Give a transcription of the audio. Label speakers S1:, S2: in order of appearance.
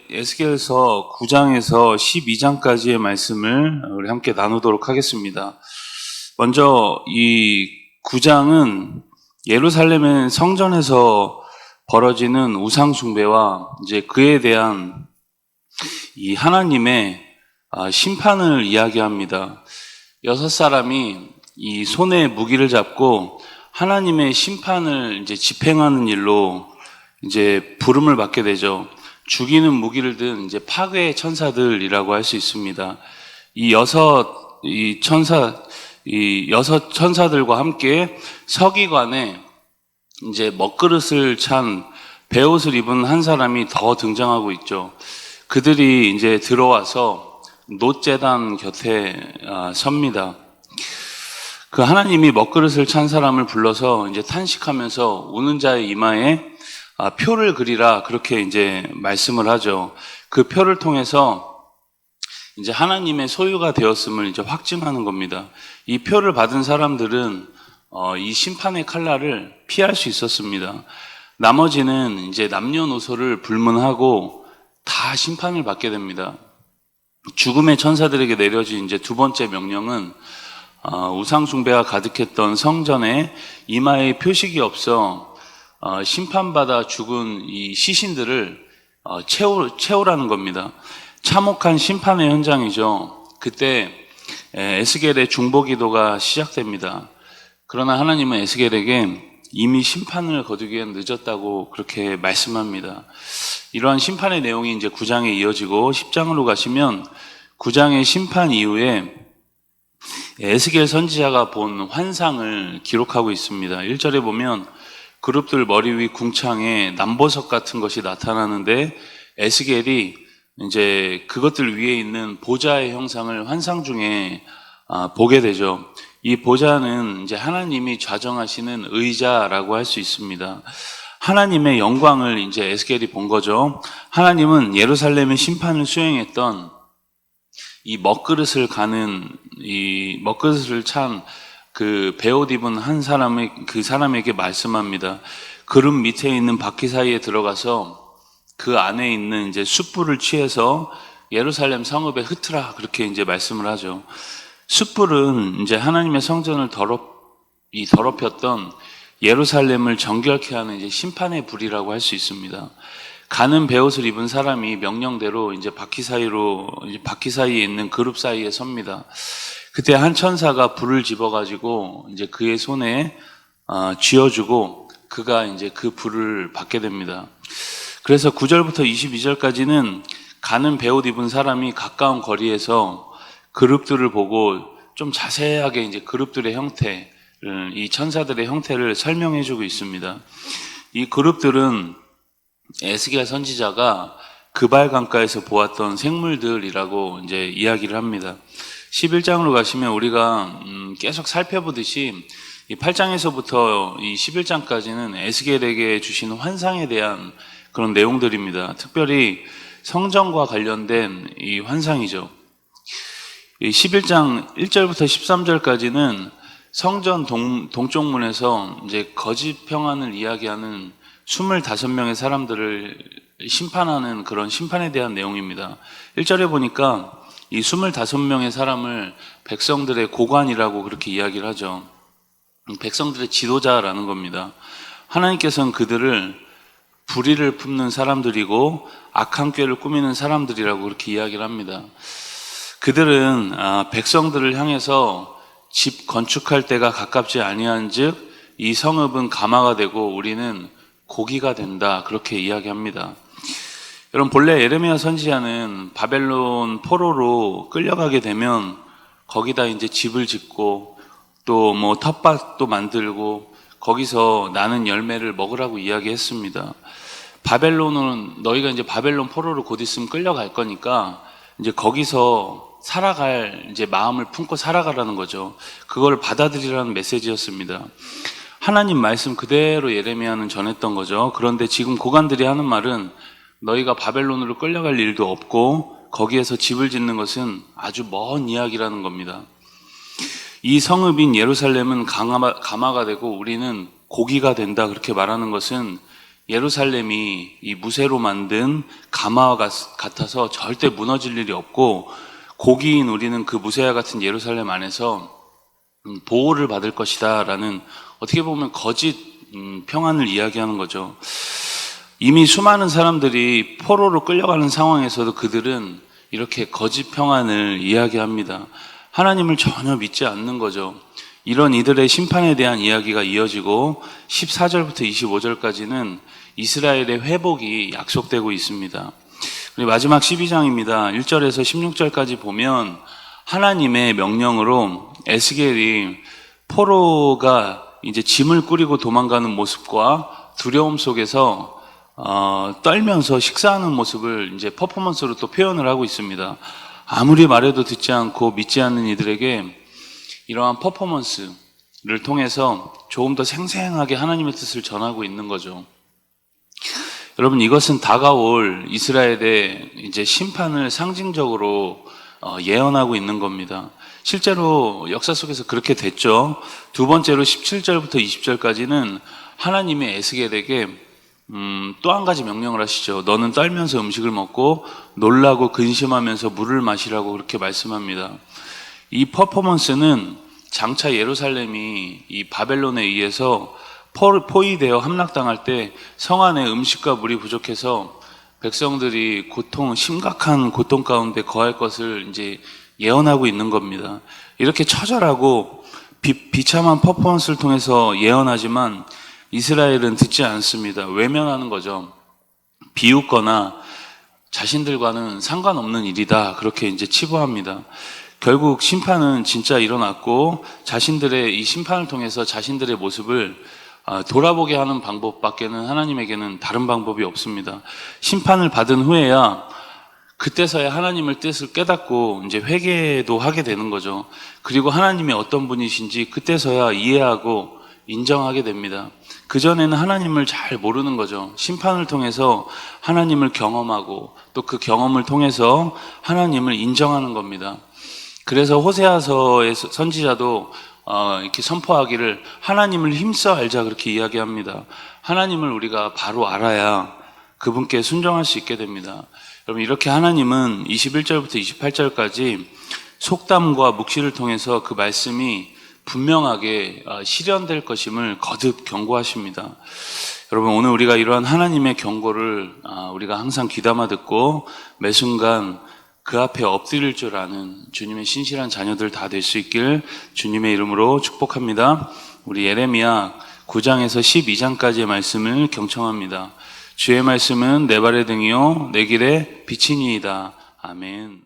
S1: 에스겔서 9장에서 12장까지의 말씀을 우리 함께 나누도록 하겠습니다. 먼저 이 9장은 예루살렘의 성전에서 벌어지는 우상 숭배와 이제 그에 대한 이 하나님의 심판을 이야기합니다. 6사람이 이 손에 무기를 잡고 하나님의 심판을 이제 집행하는 일로 이제 부름을 받게 되죠. 죽이는 무기를 든 이제 파괴의 천사들이라고 할 수 있습니다. 이 여섯 천사들과 함께 서기관에 이제 먹그릇을 찬 베옷을 입은 한 사람이 더 등장하고 있죠. 그들이 이제 들어와서 놋제단 곁에 섭니다. 그 하나님이 먹그릇을 찬 사람을 불러서 이제 탄식하면서 우는 자의 이마에 표를 그리라 그렇게 이제 말씀을 하죠. 그 표를 통해서 이제 하나님의 소유가 되었음을 이제 확증하는 겁니다. 이 표를 받은 사람들은 이 심판의 칼날을 피할 수 있었습니다. 나머지는 이제 남녀노소를 불문하고 다 심판을 받게 됩니다. 죽음의 천사들에게 내려진 이제 두 번째 명령은 우상 숭배가 가득했던 성전에 이마에 표식이 없어 심판받아 죽은 이 시신들을 채우라는 겁니다. 참혹한 심판의 현장이죠. 그때 에스겔의 중보기도가 시작됩니다. 그러나 하나님은 에스겔에게 이미 심판을 거두기엔 늦었다고 그렇게 말씀합니다. 이러한 심판의 내용이 이제 9장에 이어지고 10장으로 가시면 9장의 심판 이후에 에스겔 선지자가 본 환상을 기록하고 있습니다. 1절에 보면 그룹들 머리 위 궁창에 남보석 같은 것이 나타나는데 에스겔이 이제 그것들 위에 있는 보좌의 형상을 환상 중에 보게 되죠. 이 보좌는 이제 하나님이 좌정하시는 의자라고 할 수 있습니다. 하나님의 영광을 이제 에스겔이 본 거죠. 하나님은 예루살렘의 심판을 수행했던 이 먹그릇을 찬 그 베옷 입은 한 그 사람에게 말씀합니다. 그릇 밑에 있는 바퀴 사이에 들어가서 그 안에 있는 이제 숯불을 취해서 예루살렘 성읍에 흩으라 그렇게 이제 말씀을 하죠. 숯불은 이제 하나님의 성전을 더럽혔던 예루살렘을 정결케 하는 이제 심판의 불이라고 할 수 있습니다. 가는 베옷을 입은 사람이 명령대로 이제 바퀴 사이에 있는 그룹 사이에 섭니다. 그때 한 천사가 불을 집어가지고 이제 그의 손에 쥐어주고 그가 이제 그 불을 받게 됩니다. 그래서 9절부터 22절까지는 가는 베옷 입은 사람이 가까운 거리에서 그룹들을 보고 좀 자세하게 이제 그룹들의 형태를, 이 천사들의 형태를 설명해주고 있습니다. 이 그룹들은 에스겔 선지자가 그발 강가에서 보았던 생물들이라고 이제 이야기를 합니다. 11장으로 가시면 우리가 계속 살펴보듯이 이 8장에서부터 이 11장까지는 에스겔에게 주신 환상에 대한 그런 내용들입니다. 특별히 성전과 관련된 이 환상이죠. 이 11장 1절부터 13절까지는 성전 동쪽문에서 이제 거짓 평안을 이야기하는 25명의 사람들을 심판하는 그런 심판에 대한 내용입니다. 1절에 보니까 이 25명의 사람을 백성들의 고관이라고 그렇게 이야기를 하죠. 백성들의 지도자라는 겁니다. 하나님께서는 그들을 불의를 품는 사람들이고 악한 꾀를 꾸미는 사람들이라고 그렇게 이야기를 합니다. 그들은 백성들을 향해서 집 건축할 때가 가깝지 아니한즉 이 성읍은 가마가 되고 우리는 고기가 된다 그렇게 이야기합니다. 여러분 본래 예레미야 선지자는 바벨론 포로로 끌려가게 되면 거기다 이제 집을 짓고 또 뭐 텃밭도 만들고 거기서 나는 열매를 먹으라고 이야기했습니다. 바벨론은 너희가 이제 바벨론 포로로 곧 있으면 끌려갈 거니까 이제 거기서 살아갈 이제 마음을 품고 살아가라는 거죠. 그걸 받아들이라는 메시지였습니다. 하나님 말씀 그대로 예레미야는 전했던 거죠. 그런데 지금 고관들이 하는 말은 너희가 바벨론으로 끌려갈 일도 없고 거기에서 집을 짓는 것은 아주 먼 이야기라는 겁니다. 이 성읍인 예루살렘은 가마가 되고 우리는 고기가 된다 그렇게 말하는 것은 예루살렘이 이 무쇠로 만든 가마와 같아서 절대 무너질 일이 없고, 고기인 우리는 그 무쇠와 같은 예루살렘 안에서 보호를 받을 것이다 라는, 어떻게 보면 거짓 평안을 이야기하는 거죠. 이미 수많은 사람들이 포로로 끌려가는 상황에서도 그들은 이렇게 거짓 평안을 이야기합니다. 하나님을 전혀 믿지 않는 거죠. 이런 이들의 심판에 대한 이야기가 이어지고 14절부터 25절까지는 이스라엘의 회복이 약속되고 있습니다. 그리고 마지막 12장입니다. 1절에서 16절까지 보면 하나님의 명령으로 에스겔이 포로가 이제 짐을 꾸리고 도망가는 모습과 두려움 속에서 떨면서 식사하는 모습을 이제 퍼포먼스로 또 표현을 하고 있습니다. 아무리 말해도 듣지 않고 믿지 않는 이들에게 이러한 퍼포먼스를 통해서 조금 더 생생하게 하나님의 뜻을 전하고 있는 거죠. 여러분, 이것은 다가올 이스라엘의 이제 심판을 상징적으로 예언하고 있는 겁니다. 실제로 역사 속에서 그렇게 됐죠. 두 번째로 17절부터 20절까지는 하나님이 에스겔에게 또 한 가지 명령을 하시죠. 너는 떨면서 음식을 먹고 놀라고 근심하면서 물을 마시라고 그렇게 말씀합니다. 이 퍼포먼스는 장차 예루살렘이 이 바벨론에 의해서 포위되어 함락당할 때 성 안에 음식과 물이 부족해서 백성들이 심각한 고통 가운데 거할 것을 이제 예언하고 있는 겁니다. 이렇게 처절하고 비참한 퍼포먼스를 통해서 예언하지만 이스라엘은 듣지 않습니다. 외면하는 거죠. 비웃거나 자신들과는 상관없는 일이다, 그렇게 이제 치부합니다. 결국 심판은 진짜 일어났고 자신들의 이 심판을 통해서 자신들의 모습을 돌아보게 하는 방법밖에는 하나님에게는 다른 방법이 없습니다. 심판을 받은 후에야 그때서야 하나님의 뜻을 깨닫고 이제 회개도 하게 되는 거죠. 그리고 하나님이 어떤 분이신지 그때서야 이해하고 인정하게 됩니다. 그전에는 하나님을 잘 모르는 거죠. 심판을 통해서 하나님을 경험하고 또 그 경험을 통해서 하나님을 인정하는 겁니다. 그래서 호세아서의 선지자도 이렇게 선포하기를 하나님을 힘써 알자, 그렇게 이야기합니다. 하나님을 우리가 바로 알아야 그분께 순종할 수 있게 됩니다. 여러분, 이렇게 하나님은 21절부터 28절까지 속담과 묵시를 통해서 그 말씀이 분명하게 실현될 것임을 거듭 경고하십니다. 여러분, 오늘 우리가 이러한 하나님의 경고를 우리가 항상 귀담아 듣고 매 순간 그 앞에 엎드릴 줄 아는 주님의 신실한 자녀들 다 될 수 있길 주님의 이름으로 축복합니다. 우리 예레미야 9장에서 12장까지의 말씀을 경청합니다. 주의 말씀은 내 발의 등이요 내 길의 빛이니이다. 아멘.